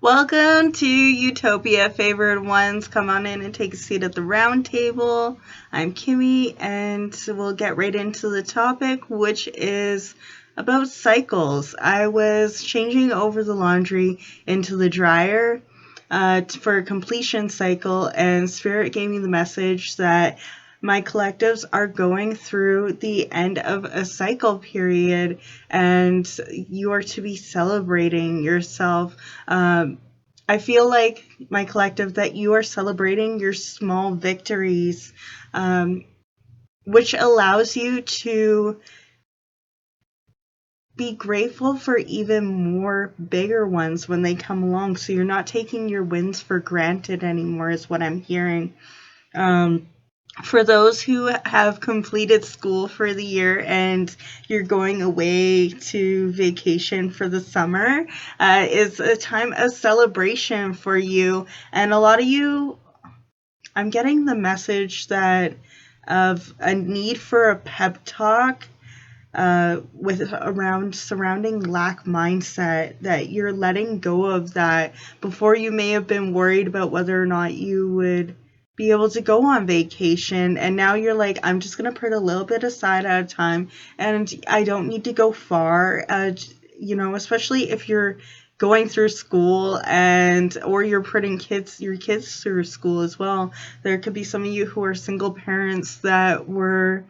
Welcome to Utopia, favored ones. Come on in and take a seat at the round table. I'm Kymmy, and we'll get right into the topic, which is about cycles. I was changing over the laundry into the dryer for a completion cycle, and Spirit gave me the message that my collectives are going through the end of a cycle period, and you are to be celebrating yourself. I feel like, my collective, that you are celebrating your small victories, which allows you to be grateful for even more bigger ones when they come along. So you're not taking your wins for granted anymore, is what I'm hearing. For those who have completed school for the year and you're going away to vacation for the summer, is a time of celebration for you. And a lot of you, I'm getting the message that of a need for a pep talk with around surrounding lack mindset, that you're letting go of that. Before, you may have been worried about whether or not you would be able to go on vacation, and now you're like, I'm just gonna put a little bit aside at a time, and I don't need to go far. Especially if you're going through school, and or you're putting your kids through school as well. There could be some of you who are single parents that were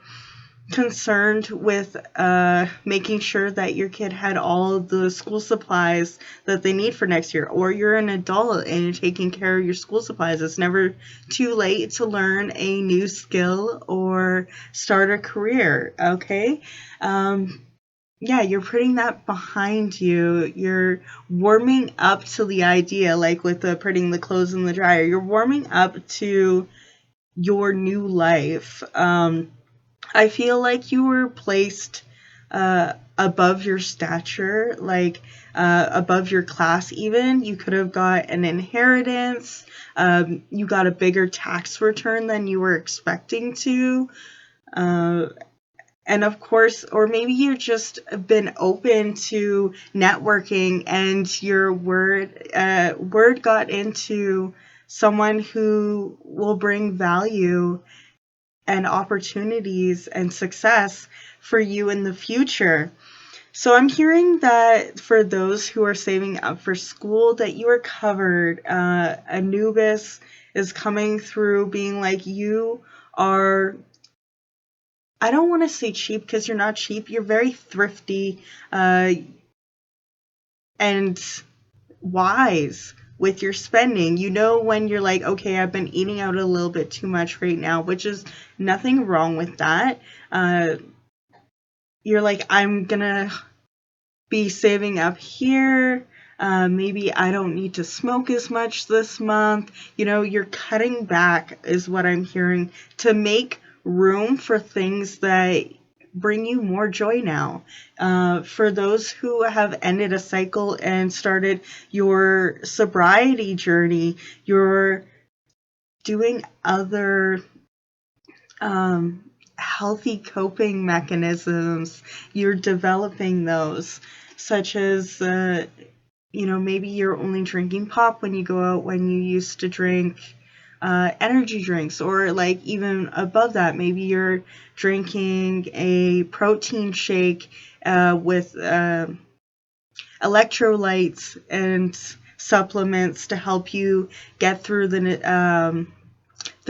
concerned with making sure that your kid had all the school supplies that they need for next year, or you're an adult and you're taking care of your school supplies. It's never too late to learn a new skill or start a career, okay? You're putting that behind you. You're warming up to the idea, like with putting the clothes in the dryer. You're warming up to your new life. I feel like you were placed above your stature, like above your class even. You could have got an inheritance. You got a bigger tax return than you were expecting to. And of course, or maybe you've just been open to networking, and your word got into someone who will bring value and opportunities and success for you in the future. So I'm hearing that for those who are saving up for school, that you are covered. Anubis is coming through being like, you are, I don't want to say cheap, because you're not cheap. You're very thrifty and wise with your spending. You know when you're like, okay, I've been eating out a little bit too much right now, which is nothing wrong with that. You're like, I'm gonna be saving up here. Maybe I don't need to smoke as much this month. You're cutting back, is what I'm hearing, to make room for things that bring you more joy now. For those who have ended a cycle and started your sobriety journey, you're doing other healthy coping mechanisms. You're developing those, such as maybe you're only drinking pop when you go out, when you used to drink energy drinks, or like even above that, maybe you're drinking a protein shake with electrolytes and supplements to help you get through the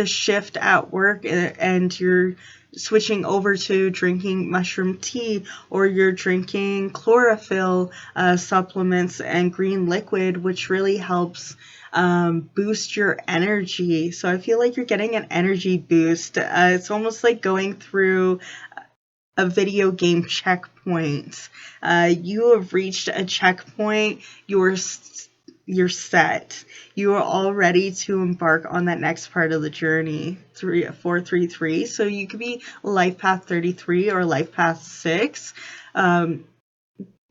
shift at work, and you're switching over to drinking mushroom tea, or you're drinking chlorophyll supplements and green liquid, which really helps boost your energy. So I feel like you're getting an energy boost. It's almost like going through a video game checkpoint. You have reached a checkpoint. You're set. You are all ready to embark on that next part of the journey. 433. So you could be life path 33 or life path 6.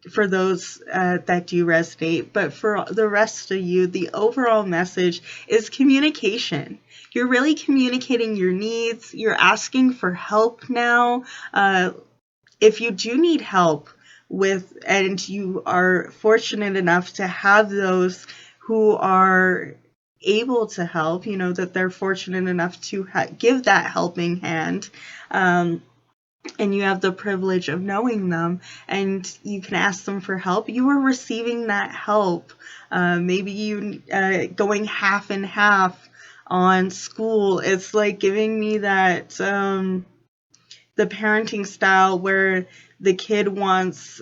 For those that do resonate. But for the rest of you, the overall message is communication. You're really communicating your needs. You're asking for help now. If you do need help and you are fortunate enough to have those who are able to help, that they're fortunate enough to give that helping hand. And you have the privilege of knowing them, and you can ask them for help. You are receiving that help. Maybe you going half and half on school. It's like giving me that the parenting style where the kid wants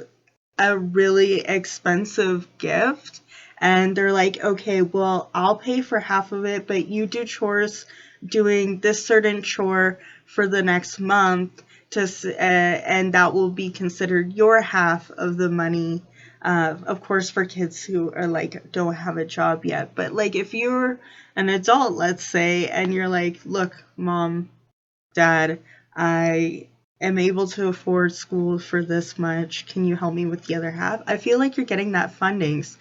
a really expensive gift, and they're like, okay, well, I'll pay for half of it, but you do chores doing this certain chore for the next month, and that will be considered your half of the money. Of course, for kids who are like, don't have a job yet. But like, if you're an adult, let's say, and you're like, look, mom, dad, I am able to afford school for this much. Can you help me with the other half? I feel like you're getting that fundings.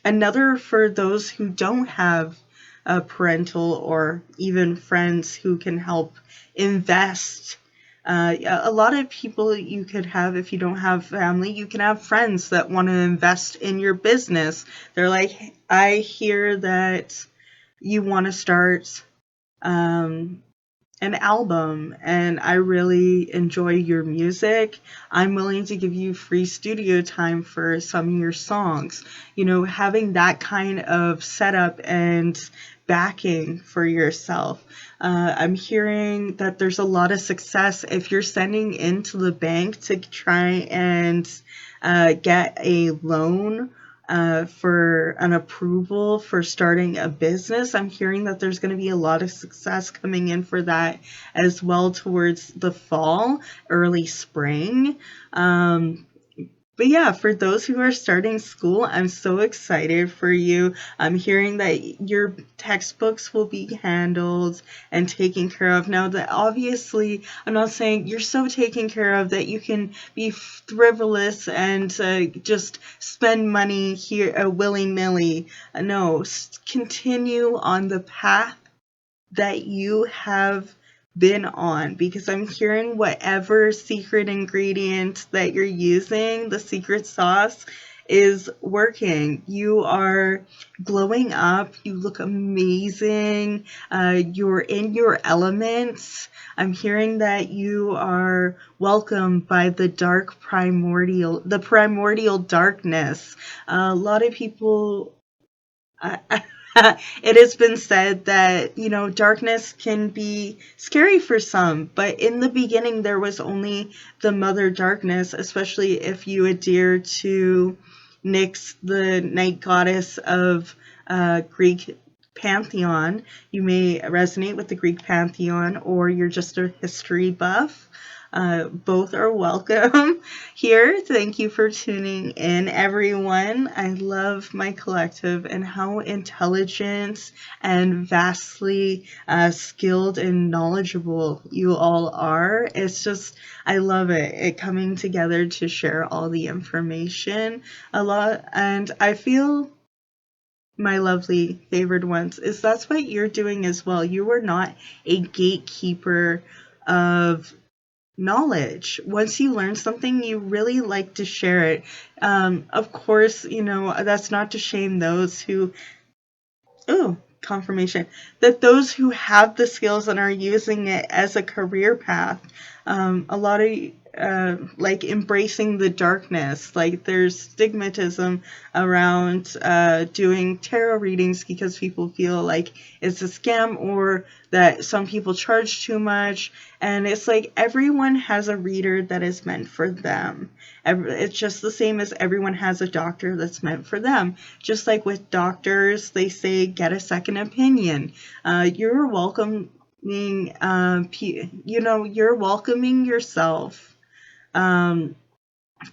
Another, for those who don't have a parental or even friends who can help invest. A lot of people you could have, if you don't have family, you can have friends that want to invest in your business. They're like, I hear that you want to start an album and I really enjoy your music. I'm willing to give you free studio time for some of your songs. Having that kind of setup and backing for yourself. I'm hearing that there's a lot of success if you're sending into the bank to try and get a loan for an approval for starting a business. I'm hearing that there's going to be a lot of success coming in for that as well towards the fall, early spring. But yeah, for those who are starting school, I'm so excited for you. I'm hearing that your textbooks will be handled and taken care of. Now, that obviously, I'm not saying you're so taken care of that you can be frivolous and just spend money here willy-nilly. No, continue on the path that you have been on, because I'm hearing whatever secret ingredient that you're using, the secret sauce, is working. You are glowing up. You look amazing. You're in your elements. I'm hearing that you are welcomed by the primordial darkness. A lot of people it has been said that, darkness can be scary for some, but in the beginning there was only the mother darkness, especially if you adhere to Nyx, the night goddess of Greek pantheon. You may resonate with the Greek pantheon, or you're just a history buff. Both are welcome here. Thank you for tuning in, everyone. I love my collective and how intelligent and vastly skilled and knowledgeable you all are. It's just, I love it coming together to share all the information a lot. And I feel, my lovely favored ones, is that's what you're doing as well. You are not a gatekeeper of knowledge. Once you learn something, you really like to share it. Of course, that's not to shame those who, confirmation, that those who have the skills and are using it as a career path. A lot of like embracing the darkness. Like there's stigmatism around doing tarot readings because people feel like it's a scam, or that some people charge too much. And it's like everyone has a reader that is meant for them. It's just the same as everyone has a doctor that's meant for them. Just like with doctors, they say get a second opinion. You're welcoming, you're welcoming yourself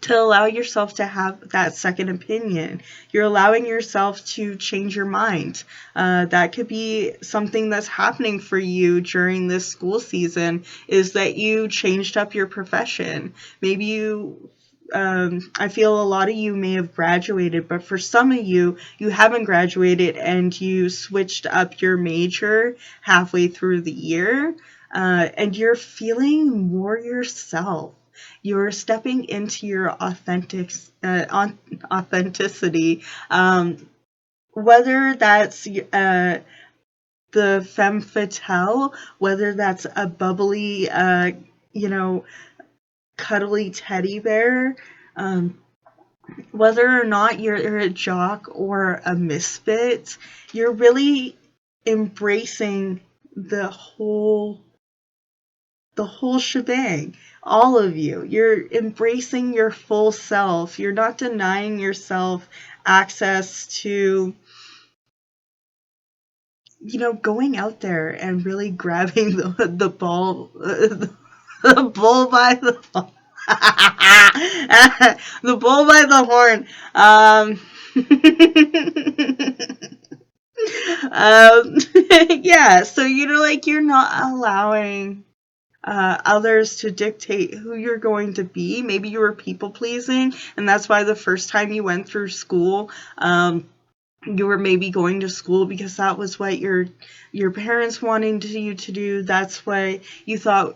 to allow yourself to have that second opinion. You're allowing yourself to change your mind. That could be something that's happening for you during this school season, is that you changed up your profession. Maybe you I feel a lot of you may have graduated, but for some of you, you haven't graduated and you switched up your major halfway through the year, and you're feeling more yourself. You're stepping into your authenticity. whether that's the femme fatale, whether that's a bubbly, cuddly teddy bear, whether or not you're a jock or a misfit, you're really embracing the whole shebang. All of you. You're embracing your full self. You're not denying yourself access to, going out there and really grabbing the ball, the bull by the the bull by the horn. Yeah, so you're not allowing others to dictate who you're going to be. Maybe you were people pleasing, and that's why the first time you went through school, you were maybe going to school because that was what your parents wanted you to do. That's what you thought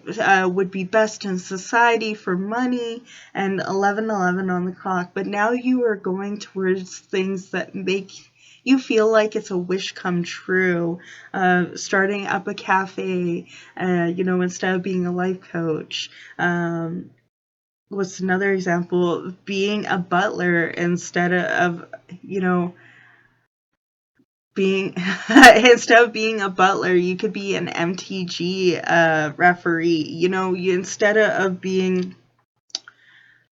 would be best in society for money, and 11:11 on the clock. But now you are going towards things that make you feel like it's a wish come true. Starting up a cafe, instead of being a life coach. What's another example? Being a butler instead of, being instead of being a butler, you could be an MTG referee. Instead of being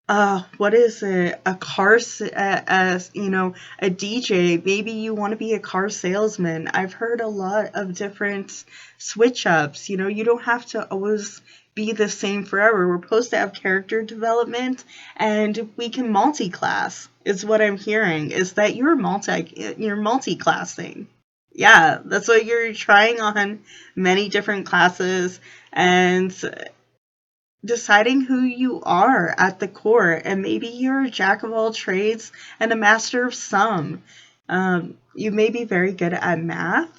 what is it? A DJ. Maybe you want to be a car salesman. I've heard a lot of different switch ups. You don't have to always be the same forever. We're supposed to have character development, and we can multi-class. Is what I'm hearing. Is that you're multi-classing. Yeah, that's what you're trying on many different classes and deciding who you are at the core. And maybe you're a jack of all trades and a master of some. You may be very good at math.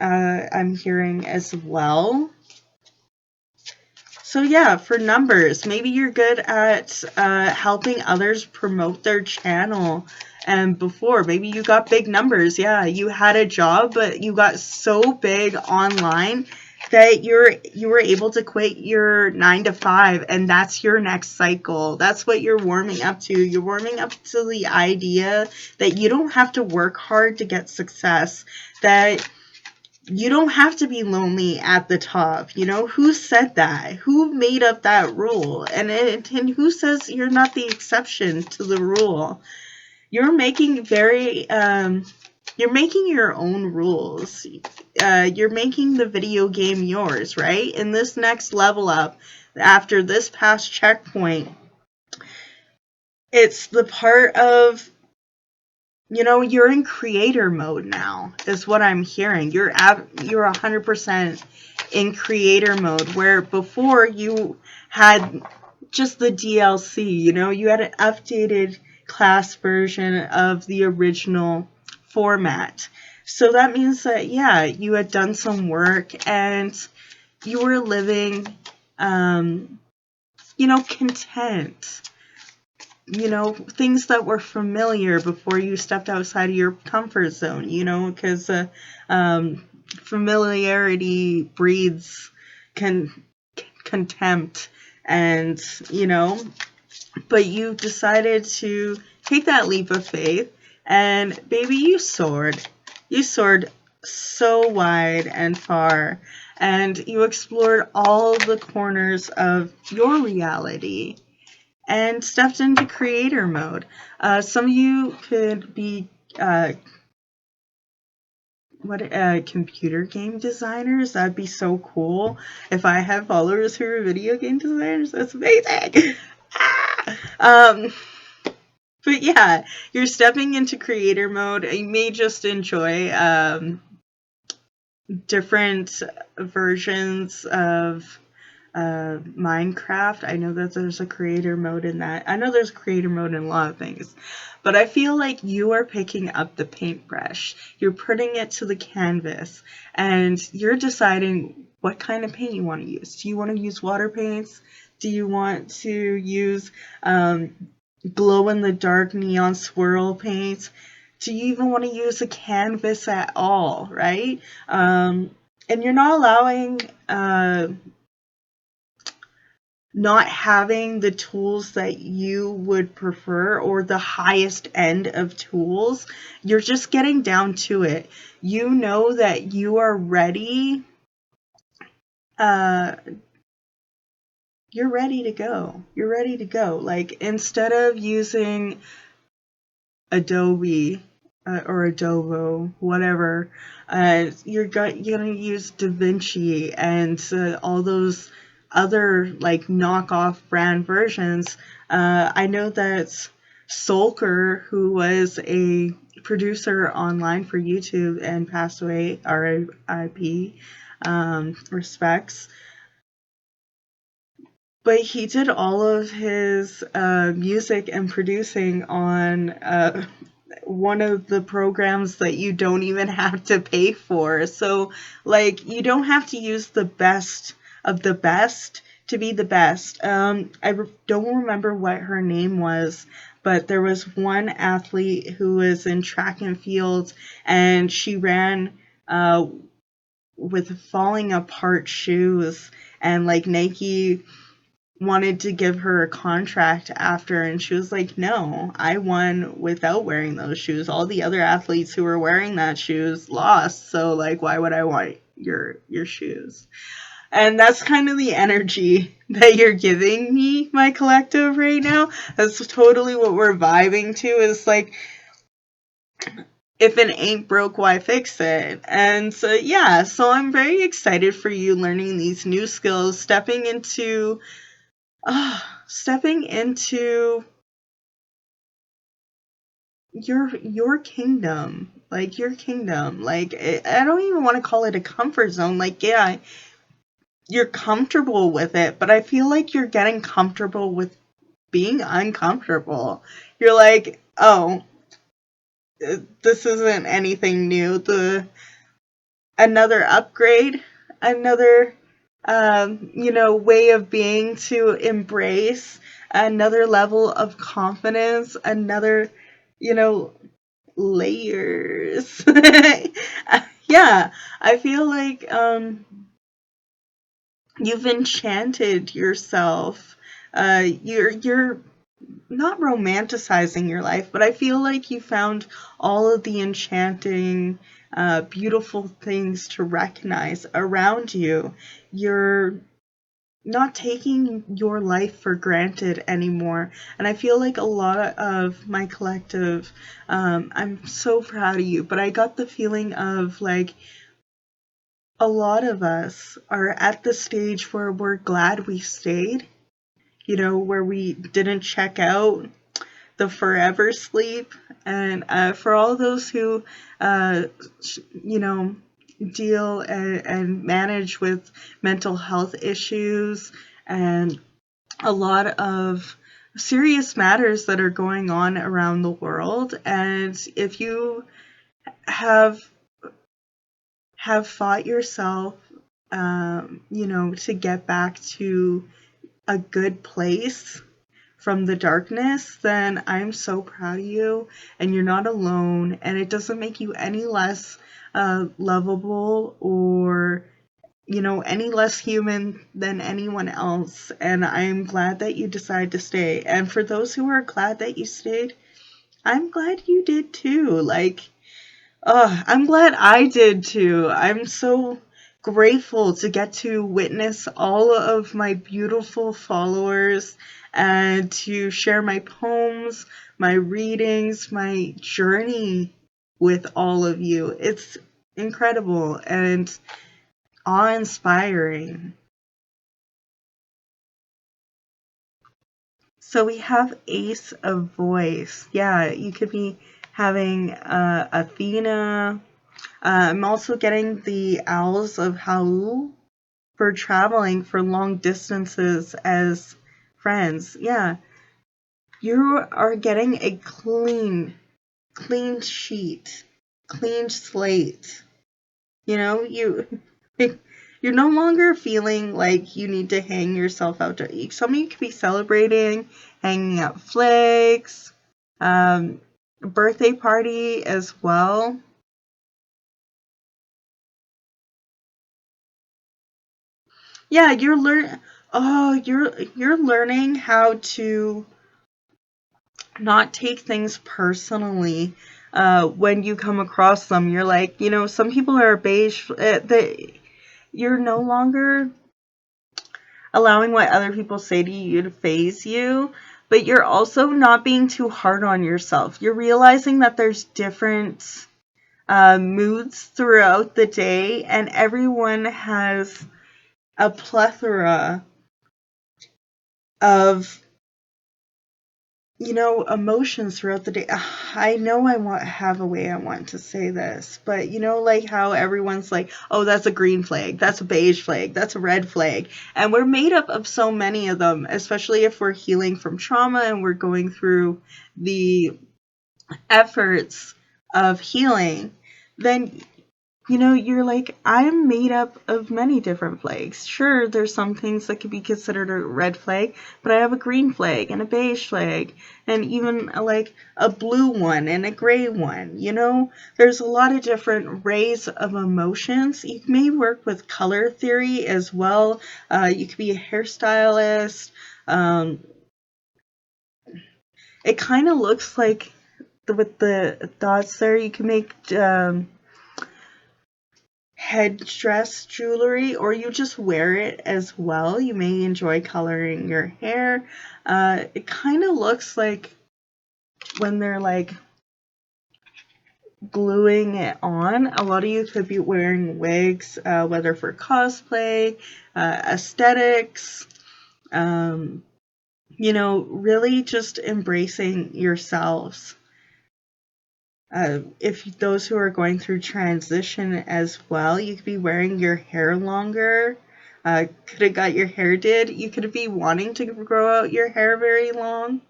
I'm hearing as well. So yeah, for numbers, maybe you're good at helping others promote their channel. And before, maybe you got big numbers. Yeah, you had a job, but you got so big online that you were able to quit your 9 to 5, and that's your next cycle. That's what you're warming up to. You're warming up to the idea that you don't have to work hard to get success, that you don't have to be lonely at the top. Who said that? Who made up that rule? And who says you're not the exception to the rule? You're making you're making your own rules. You're making the video game yours, right? In this next level up, after this past checkpoint, it's the part of, you're in creator mode now, is what I'm hearing. You're 100% in creator mode, where before you had just the DLC, you had an updated class version of the original format. So that means that, yeah, you had done some work and you were living, content. Things that were familiar before you stepped outside of your comfort zone, because familiarity breeds contempt, and, but you decided to take that leap of faith, and baby, you soared. You soared so wide and far, and you explored all the corners of your reality and stepped into creator mode. Some of you could be computer game designers. That'd be so cool. If I had followers who were video game designers, that's amazing. But yeah, you're stepping into creator mode. You may just enjoy different versions of Minecraft. I know that there's a creator mode in that. I know there's a creator mode in a lot of things, but I feel like you are picking up the paintbrush. You're putting it to the canvas, and you're deciding what kind of paint you want to use. Do you want to use water paints? Do you want to use glow-in-the-dark neon swirl paint? do you even want to use a canvas at all, right? And you're not allowing not having the tools that you would prefer or the highest end of tools. You're just getting down to it. You know that you are ready. You're ready to go. You're ready to go. Like, instead of using Adobe or Adobo, whatever, you're going to use DaVinci and all those other like knockoff brand versions. I know that Solker, who was a producer online for YouTube and passed away, R.I.P., respects. But he did all of his music and producing on one of the programs that you don't even have to pay for. So, like, you don't have to use the best of the best to be the best. Don't remember what her name was, but there was one athlete who was in track and field, and she ran with falling apart shoes, and like Nike wanted to give her a contract after, and she was like, no, I won without wearing those shoes. All the other athletes who were wearing that shoes lost, so like, why would I want your shoes? And that's kind of the energy that you're giving me, my collective, right now. That's totally what we're vibing to, is like, if it ain't broke, why fix it? And so, yeah, so I'm very excited for you learning these new skills, stepping into your kingdom, like your kingdom. Like, I don't even want to call it a comfort zone. Like, yeah, you're comfortable with it, but I feel like you're getting comfortable with being uncomfortable. You're like, oh, this isn't anything new. Another upgrade, another way of being to embrace, another level of confidence, another, layers. Yeah, I feel like you've enchanted yourself. You're not romanticizing your life, but I feel like you found all of the enchanting, beautiful things to recognize around you. You're not taking your life for granted anymore. And I feel like a lot of my collective, I'm so proud of you, but I got the feeling of like, a lot of us are at the stage where we're glad we stayed, where we didn't check out the forever sleep. And for all those who, deal and manage with mental health issues and a lot of serious matters that are going on around the world, and if you have fought yourself, to get back to a good place from the darkness, then I'm so proud of you, and you're not alone, and it doesn't make you any less lovable or, any less human than anyone else. And I'm glad that you decided to stay. And for those who are glad that you stayed, I'm glad you did too. Like, I'm glad I did too. I'm so grateful to get to witness all of my beautiful followers and to share my poems, my readings, my journey with all of you. It's incredible and awe-inspiring. So we have Ace of Voice. Yeah, you could be having Athena. I'm also getting the Owls of Hau for traveling for long distances as friends. Yeah, you are getting a clean sheet, clean slate. You're no longer feeling like you need to hang yourself out. Some of you could be celebrating, hanging out flags, birthday party as well. Yeah, you're learning how to not take things personally when you come across them. You're like, some people are beige. You're no longer allowing what other people say to you to phase you, but you're also not being too hard on yourself. You're realizing that there's different moods throughout the day, and everyone has a plethora of emotions throughout the day. I know have a way I want to say this, but like how everyone's like, oh, that's a green flag, that's a beige flag, that's a red flag. And we're made up of so many of them, especially if we're healing from trauma and we're going through the efforts of healing. Then you're like, I'm made up of many different flags. Sure, there's some things that could be considered a red flag, but I have a green flag and a beige flag and even like a blue one and a gray one. There's a lot of different rays of emotions. You may work with color theory as well. You could be a hairstylist. It kind of looks like with the dots there, you can make headdress jewelry, or you just wear it as well. You may enjoy coloring your hair. It kind of looks like when they're like gluing it on. A lot of you could be wearing wigs, whether for cosplay, aesthetics, really just embracing yourselves. If those who are going through transition as well, you could be wearing your hair longer. Could have got your hair did. You could be wanting to grow out your hair very long.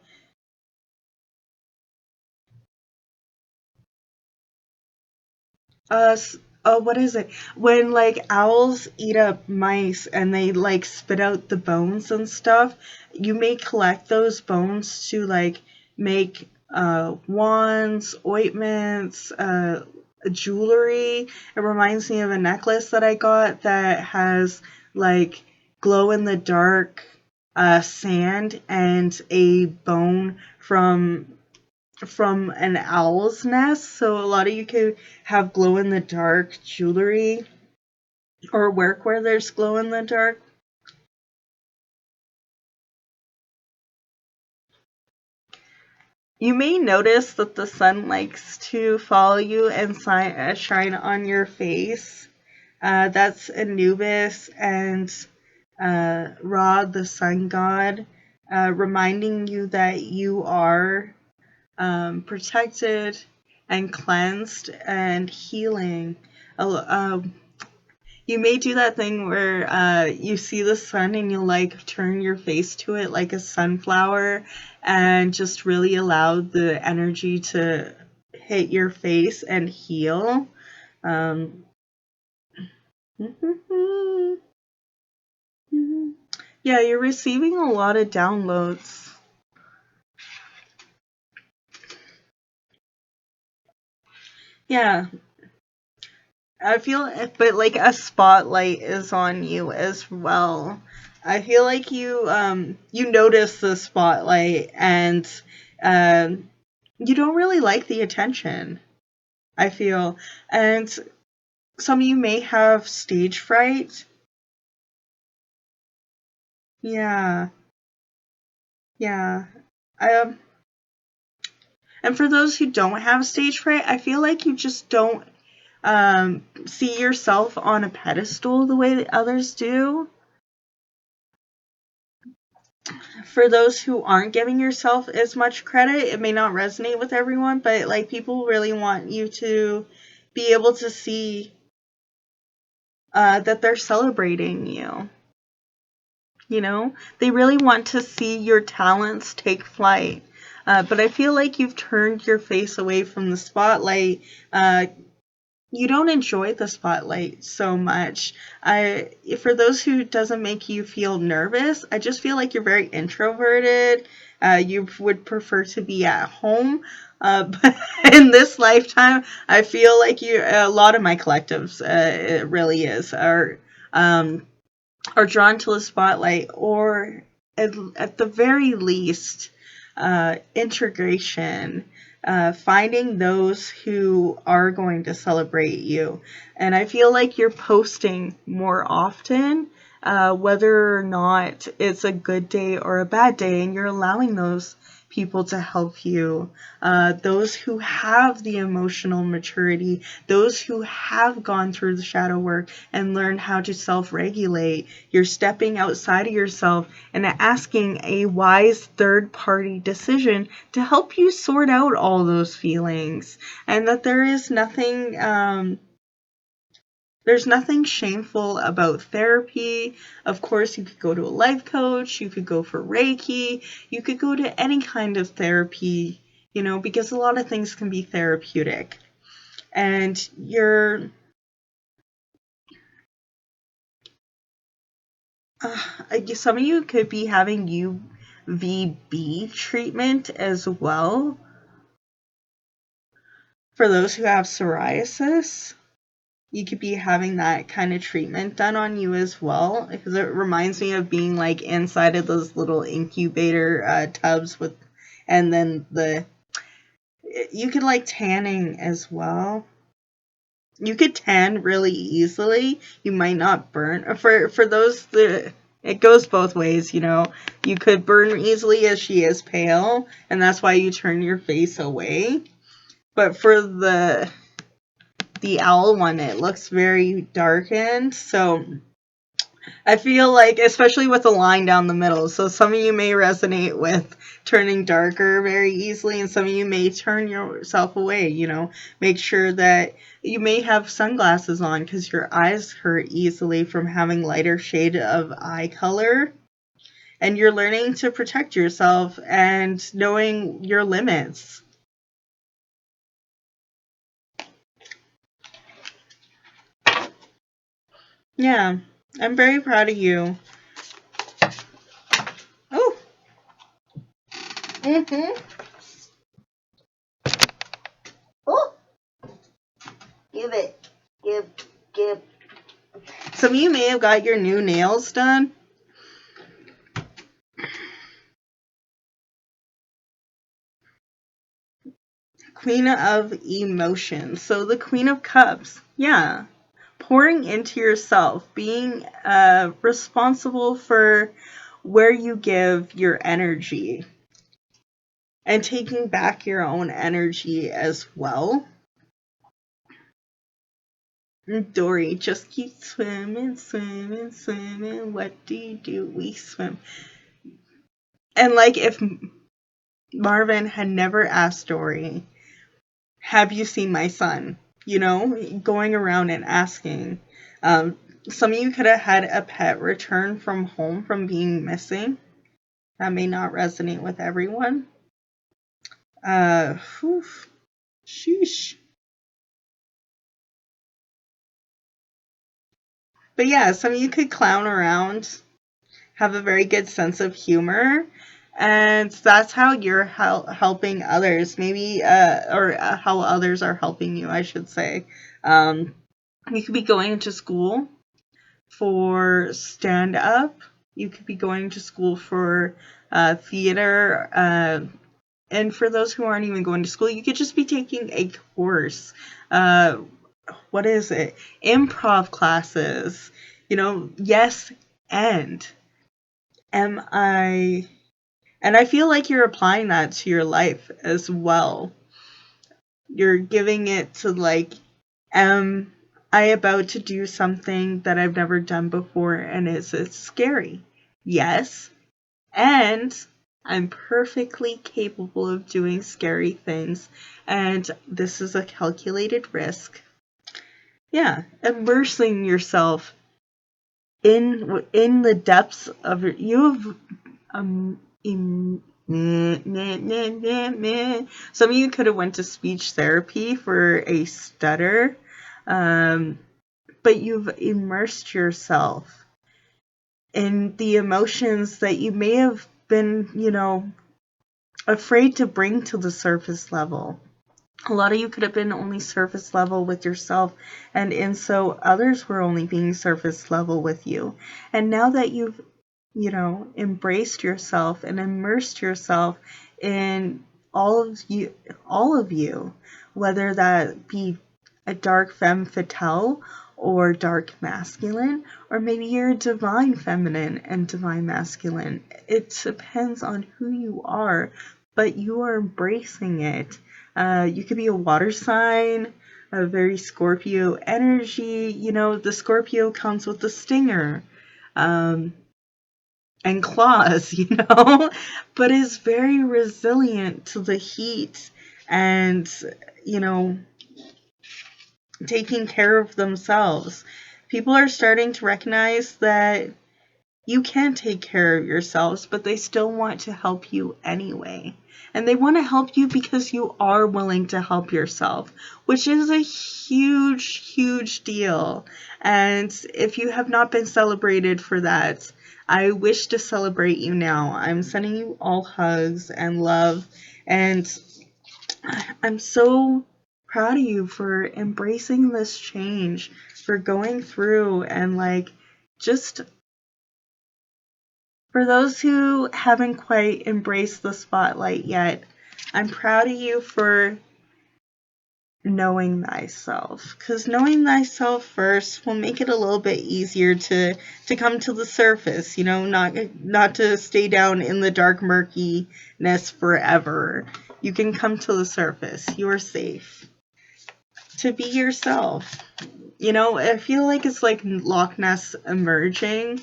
What is it? When like owls eat up mice and they like spit out the bones and stuff, you may collect those bones to like make wands, ointments, jewelry. It reminds me of a necklace that I got that has like glow in the dark sand and a bone from an owl's nest. So a lot of you could have glow in the dark jewelry or work where there's glow in the dark. You may notice that the sun likes to follow you and shine on your face. That's Anubis and Ra, the sun god, reminding you that you are protected and cleansed and healing. You may do that thing where you see the sun and you like turn your face to it like a sunflower and just really allow the energy to hit your face and heal. Yeah, you're receiving a lot of downloads. Yeah. I feel, but like a spotlight is on you as well. I feel like you notice the spotlight and you don't really like the attention. I feel, and some of you may have stage fright. Yeah, yeah. And for those who don't have stage fright, I feel like you just don't see yourself on a pedestal the way that others do. For those who aren't giving yourself as much credit, it may not resonate with everyone, but like people really want you to be able to see that they're celebrating you. They really want to see your talents take flight. But I feel like you've turned your face away from the spotlight. You don't enjoy the spotlight so much. For those who doesn't make you feel nervous, I just feel like you're very introverted. You would prefer to be at home. But in this lifetime, I feel like a lot of my collectives, it really is, are drawn to the spotlight, or at the very least, integration, finding those who are going to celebrate you. And I feel like you're posting more often, whether or not it's a good day or a bad day, and you're allowing those people to help you, those who have the emotional maturity, those who have gone through the shadow work and learned how to self-regulate. You're stepping outside of yourself and asking a wise third-party decision to help you sort out all those feelings, and that there's nothing shameful about therapy. Of course, you could go to a life coach, you could go for Reiki, you could go to any kind of therapy, because a lot of things can be therapeutic. And some of you could be having UVB treatment as well. For those who have psoriasis, you could be having that kind of treatment done on you as well, because it reminds me of being like inside of those little incubator tubs and then you could like tanning as well. You could tan really easily. You might not burn. For those it goes both ways, You could burn easily as she is pale, and that's why you turn your face away. But for the owl one, it looks very darkened, so I feel like, especially with the line down the middle, so some of you may resonate with turning darker very easily, and some of you may turn yourself away, Make sure that you may have sunglasses on because your eyes hurt easily from having lighter shade of eye color, and you're learning to protect yourself and knowing your limits. Yeah, I'm very proud of you. Oh. Oh. Give it. Give. Some of you may have got your new nails done. Queen of Emotions. So the Queen of Cups. Yeah. Pouring into yourself. Being responsible for where you give your energy. And taking back your own energy as well. Dory, just keep swimming, swimming, swimming. What do you do? We swim. And like if Marvin had never asked Dory, have you seen my son? Going around and asking. Some of you could have had a pet return from home from being missing. That may not resonate with everyone. Sheesh. But yeah, some of you could clown around, have a very good sense of humor, and that's how you're helping others, maybe, or how others are helping you, I should say. You could be going to school for stand-up. You could be going to school for theater. And for those who aren't even going to school, you could just be taking a course. What is it? Improv classes. Yes, and and I feel like you're applying that to your life as well. You're giving it to like, am I about to do something that I've never done before, and is it scary? Yes. And I'm perfectly capable of doing scary things, and this is a calculated risk. Yeah, immersing yourself in the depths of you have some of you could have went to speech therapy for a stutter, but you've immersed yourself in the emotions that you may have been, afraid to bring to the surface level. A lot of you could have been only surface level with yourself, and so others were only being surface level with you. And now that you've, embraced yourself and immersed yourself in all of you, whether that be a dark femme fatale or dark masculine, or maybe you're a divine feminine and divine masculine. It depends on who you are, but you are embracing it. You could be a water sign, a very Scorpio energy. The Scorpio comes with the stinger. And claws, but is very resilient to the heat and, taking care of themselves. People are starting to recognize that you can take care of yourselves, but they still want to help you anyway. And they want to help you because you are willing to help yourself, which is a huge, huge deal. And if you have not been celebrated for that, I wish to celebrate you now. I'm sending you all hugs and love. And I'm so proud of you for embracing this change, for going through and just for those who haven't quite embraced the spotlight yet, I'm proud of you for knowing thyself. Because knowing thyself first will make it a little bit easier to come to the surface, not to stay down in the dark murkiness forever. You can come to the surface. You are safe. To be yourself. I feel like it's like Loch Ness emerging.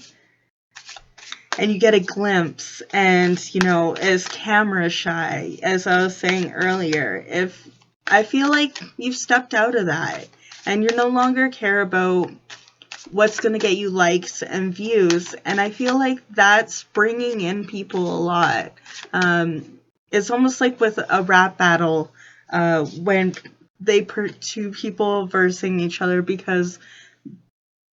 And you get a glimpse, and, as camera shy, as I was saying earlier, if I feel like you've stepped out of that, and you no longer care about what's going to get you likes and views, and I feel like that's bringing in people a lot. It's almost like with a rap battle, when they put two people versing each other because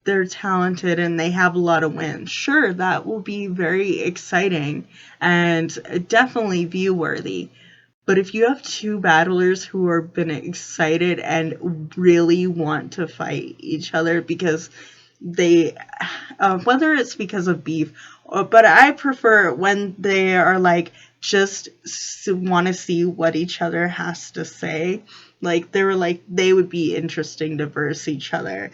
they're talented and they have a lot of wins. Sure, that will be very exciting and definitely view worthy. But if you have two battlers who are been excited and really want to fight each other because they, whether it's because of beef, but I prefer when they are just want to see what each other has to say. They would be interesting to verse each other.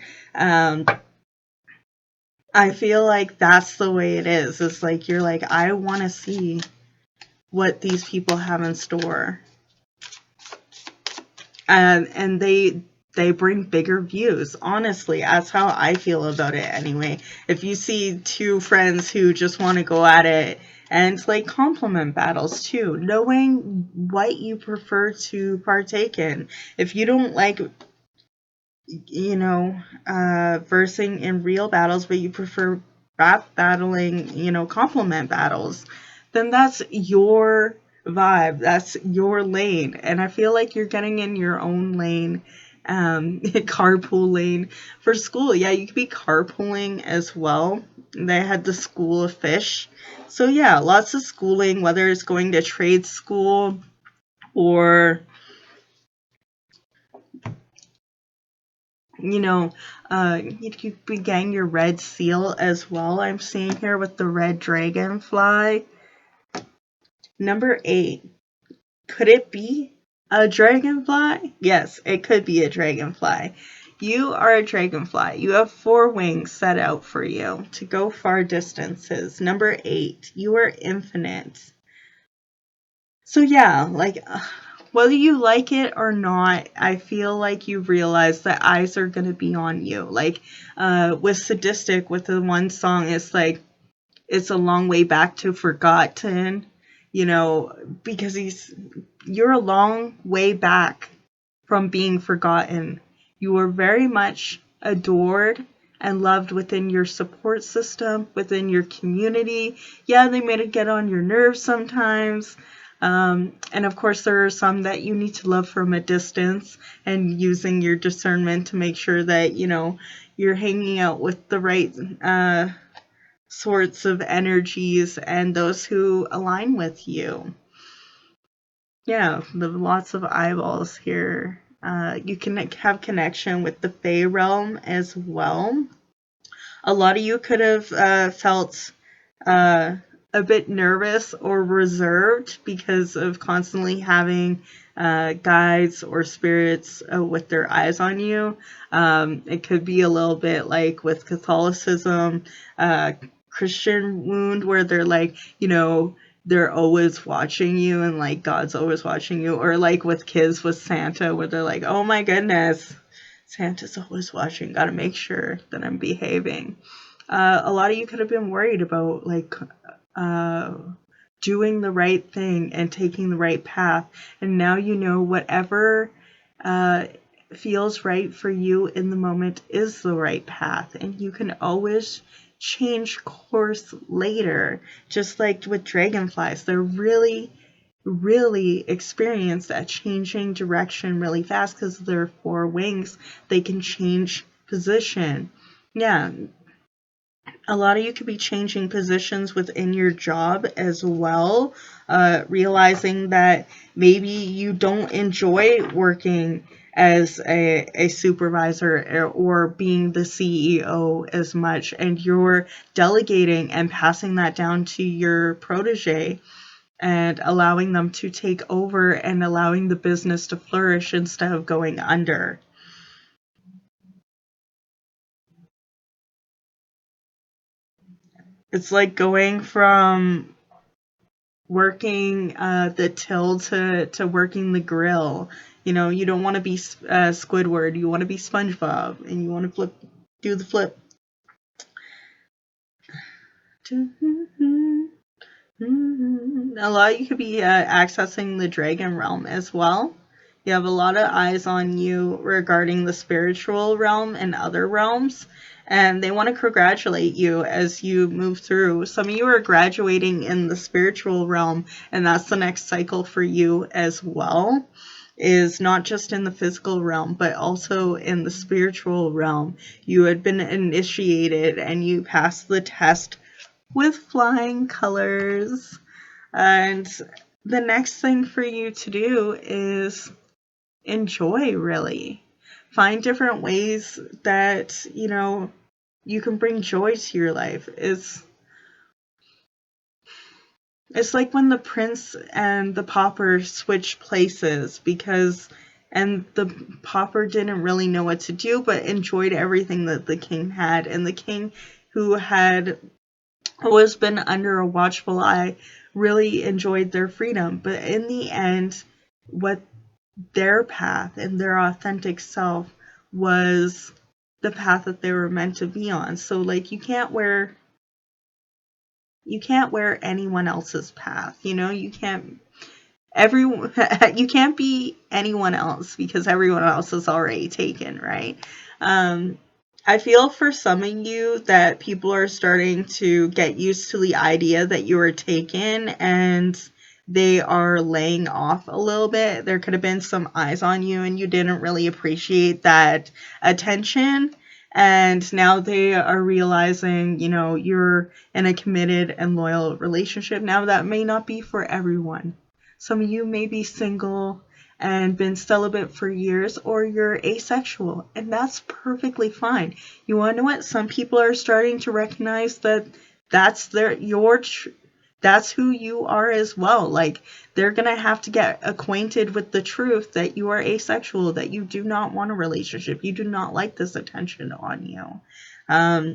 I feel like that's the way it is. It's like you're like, I want to see what these people have in store. And they bring bigger views. Honestly, that's how I feel about it anyway. If you see two friends who just want to go at it, and it's like compliment battles too, knowing what you prefer to partake in. If you don't like versing in real battles, but you prefer rap battling, compliment battles, then that's your vibe. That's your lane. And I feel like you're getting in your own lane, carpool lane for school. Yeah, you could be carpooling as well. They had the School of Fish. So yeah, lots of schooling, whether it's going to trade school or you began your red seal as well. I'm seeing here with the red dragonfly. Number 8. Could it be a dragonfly? Yes, it could be a dragonfly. You are a dragonfly. You have 4 wings set out for you to go far distances. Number 8. You are infinite. So yeah, whether you like it or not, I feel like you realize that eyes are going to be on you. With Sadistic, with the one song, it's a long way back to forgotten, because you're a long way back from being forgotten. You are very much adored and loved within your support system, within your community. Yeah, they may get on your nerves sometimes. And of course, there are some that you need to love from a distance and using your discernment to make sure that, you're hanging out with the right sorts of energies and those who align with you. Yeah, lots of eyeballs here. You can have connection with the Fae realm as well. A lot of you could have felt uh, a bit nervous or reserved because of constantly having guides or spirits with their eyes on you. It could be a little bit like with Catholicism, Christian wound, where they're like, they're always watching you and like God's always watching you. Or like with kids with Santa, where they're like, oh my goodness, Santa's always watching, gotta make sure that I'm behaving. A lot of you could have been worried about like uh, doing the right thing and taking the right path, and now you know whatever uh, feels right for you in the moment is the right path, and you can always change course later. Just like with dragonflies, they're really experienced at changing direction really fast because of their four wings. They can change position. Yeah, a lot of you could be changing positions within your job as well, realizing that maybe you don't enjoy working as a supervisor or being the CEO as much, and you're delegating and passing that down to your protege and allowing them to take over and allowing the business to flourish instead of going under. It's like going from working the till to working the grill. You don't want to be Squidward. You want to be SpongeBob, and you want to do the flip. A lot of you could be accessing the dragon realm as well. You have a lot of eyes on you regarding the spiritual realm and other realms, and they want to congratulate you as you move through. Some of you are graduating in the spiritual realm, and that's the next cycle for you as well. Is not just in the physical realm, but also in the spiritual realm. You had been initiated and you passed the test with flying colors. And the next thing for you to do is enjoy, really. Find different ways that, you can bring joy to your life. It's like when the prince and the pauper switched places and the pauper didn't really know what to do, but enjoyed everything that the king had. And the king, who had always been under a watchful eye, really enjoyed their freedom. But in the end, what their path and their authentic self was the path that they were meant to be on. So like you can't wear anyone else's path. Everyone you can't be anyone else because everyone else is already taken, right? I feel for some of you that people are starting to get used to the idea that you are taken and they are laying off a little bit. There could have been some eyes on you and you didn't really appreciate that attention. And now they are realizing, you're in a committed and loyal relationship. Now that may not be for everyone. Some of you may be single and been celibate for years, or you're asexual, and that's perfectly fine. You want to know what? Some people are starting to recognize that that's that's who you are as well. Like, they're gonna have to get acquainted with the truth that you are asexual, that you do not want a relationship, you do not like this attention on you.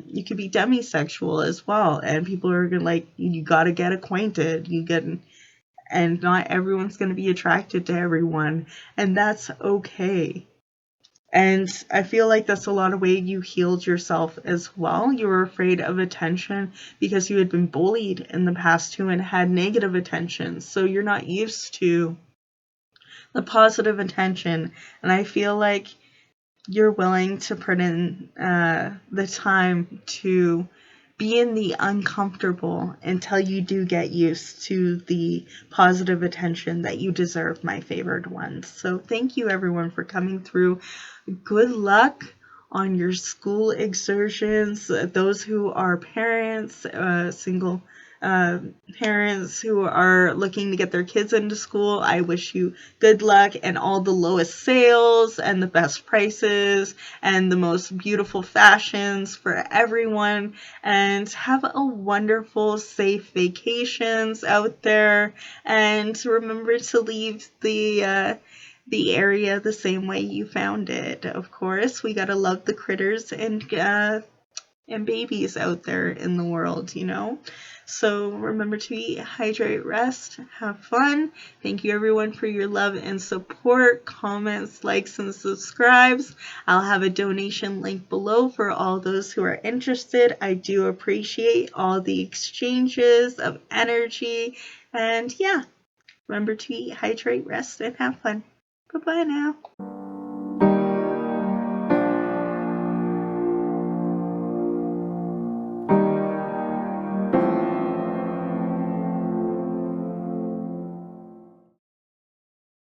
You could be demisexual as well, and people are gonna like, you gotta get acquainted. And not everyone's going to be attracted to everyone, and that's okay. And I feel like that's a lot of way you healed yourself as well. You were afraid of attention because you had been bullied in the past too and had negative attention, so you're not used to the positive attention. And I feel like you're willing to put in the time to be in the uncomfortable until you do get used to the positive attention that you deserve, my favored ones. So thank you everyone for coming through. Good luck on your school exertions. Those who are parents, single parents who are looking to get their kids into school, I wish you good luck and all the lowest sales and the best prices and the most beautiful fashions for everyone. And have a wonderful, safe vacations out there. And remember to leave the area the same way you found it. Of course, we gotta love the critters and babies out there in the world, you know. So remember to eat, hydrate, rest, have fun. Thank you everyone for your love and support, comments, likes, and subscribes. I'll have a donation link below for all those who are interested. I do appreciate all the exchanges of energy. And yeah, remember to eat, hydrate, rest, and have fun. Bye-bye now.